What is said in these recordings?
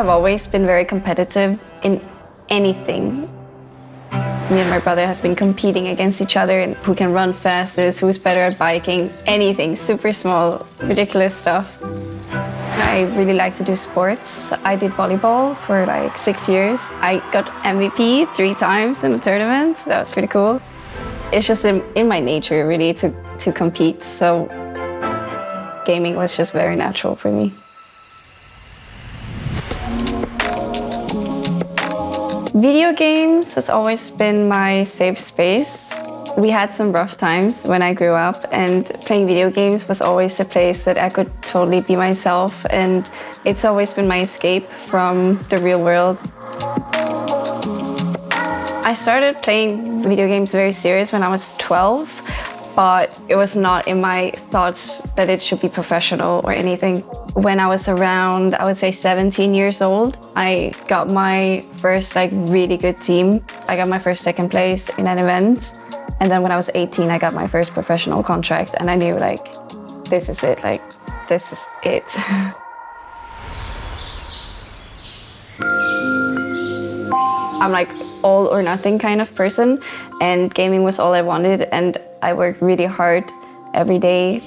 have always been very competitive in anything. Me and my brother has been competing against each other and who can run fastest, who's better at biking, anything, super small, ridiculous stuff. I really like to do sports. I did volleyball for like 6 years. I got MVP 3 times in the tournament. That was pretty cool. It's just in my nature really to compete. So gaming was just very natural for me. Video games has always been my safe space. We had some rough times when I grew up, and playing video games was always a place that I could totally be myself, and it's always been my escape from the real world. I started playing video games very serious when I was 12, but it was not in my thoughts that it should be professional or anything. When I was around, I would say 17 years old, I got my first really good team. I got my first second place in an event. And then when I was 18, I got my first professional contract, and I knew this is it, this is it. I'm all or nothing kind of person, and gaming was all I wanted, and I worked really hard every day.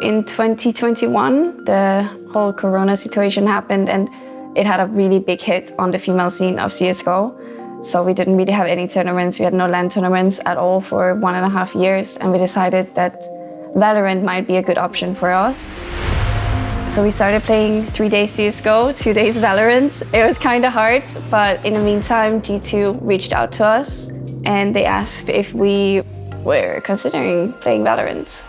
In 2021, the whole Corona situation happened, and it had a really big hit on the female scene of CSGO. So we didn't really have any tournaments. We had no LAN tournaments at all for 1.5 years, and we decided that VALORANT might be a good option for us. So we started playing 3 days CSGO, 2 days VALORANT. It was kind of hard, but in the meantime, G2 reached out to us and they asked if we were considering playing VALORANT.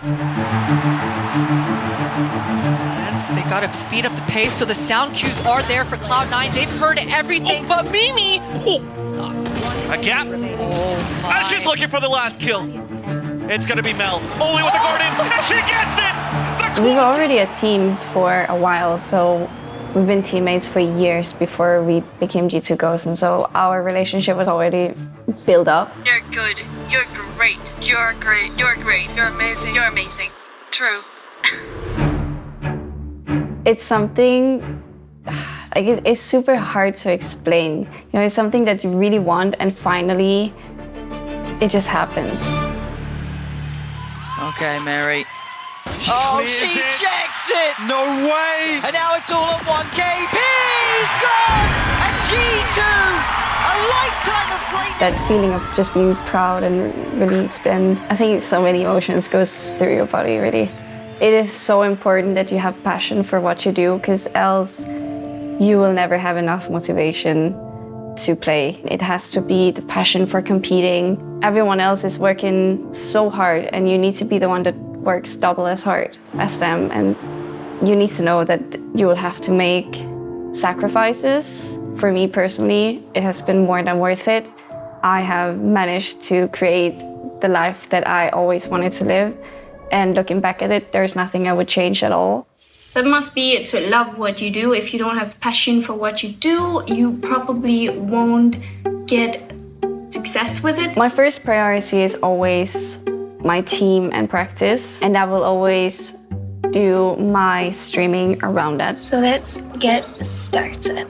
They gotta speed up the pace, so the sound cues are there for Cloud9. They've heard everything, but Mimi! A gap. Oh As she's looking for the last kill. It's gonna be Mel. Only with the guard in, and she gets it! We were already a team for a while, so we've been teammates for years before we became G2 Gozen, so our relationship was already built up. You're good. You're great. You're great. You're great. You're amazing. You're amazing. True. It's something, it's super hard to explain. It's something that you really want, and finally, it just happens. Okay, Mary. Oh, she checks it! No way! And now it's all at 1K. He's gone! And G2, a lifetime of greatness! That feeling of just being proud and relieved, and I think so many emotions goes through your body, really. It is so important that you have passion for what you do, because else you will never have enough motivation to play. It has to be the passion for competing. Everyone else is working so hard, and you need to be the one that works double as hard as them. And you need to know that you will have to make sacrifices. For me personally, it has been more than worth it. I have managed to create the life that I always wanted to live. And looking back at it, there's nothing I would change at all. That must be it, to love what you do. If you don't have passion for what you do, you probably won't get success with it. My first priority is always my team and practice, and I will always do my streaming around that. So let's get started.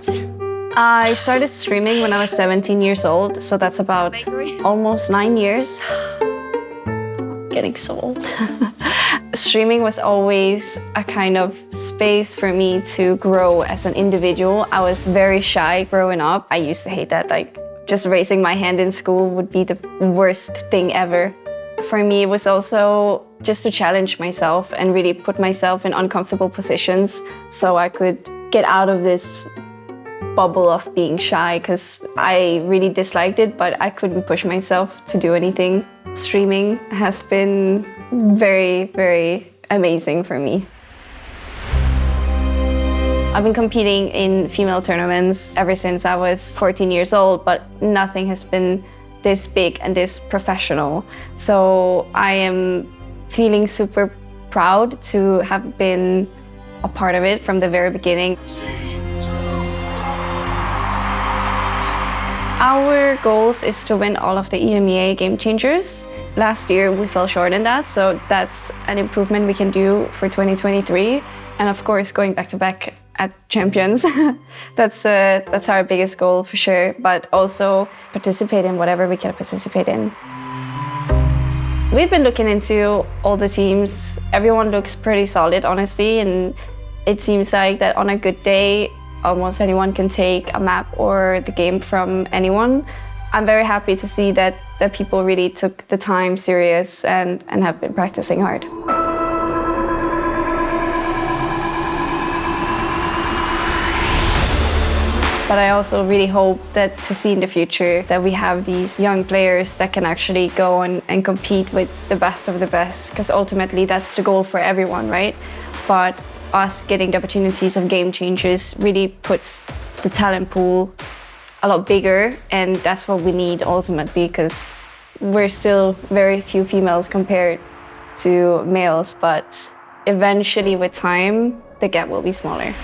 I started streaming when I was 17 years old, so that's about almost 9 years. Getting so old. Streaming was always a kind of space for me to grow as an individual. I was very shy growing up. I used to hate that. Just raising my hand in school would be the worst thing ever. For me, it was also just to challenge myself and really put myself in uncomfortable positions so I could get out of this bubble of being shy, because I really disliked it, but I couldn't push myself to do anything. Streaming has been very, very amazing for me. I've been competing in female tournaments ever since I was 14 years old, but nothing has been this big and this professional. So I am feeling super proud to have been a part of it from the very beginning. Our goals is to win all of the EMEA game changers. Last year we fell short in that, so that's an improvement we can do for 2023. And of course, going back to back at champions. That's our biggest goal for sure, but also participate in whatever we can participate in. We've been looking into all the teams. Everyone looks pretty solid, honestly, and it seems like that on a good day, almost anyone can take a map or the game from anyone. I'm very happy to see that people really took the time serious and have been practicing hard. But I also really hope that to see in the future that we have these young players that can actually go and compete with the best of the best, because ultimately that's the goal for everyone, right? But us getting the opportunities of game changers really puts the talent pool a lot bigger, and that's what we need ultimately, because we're still very few females compared to males, but eventually with time, the gap will be smaller.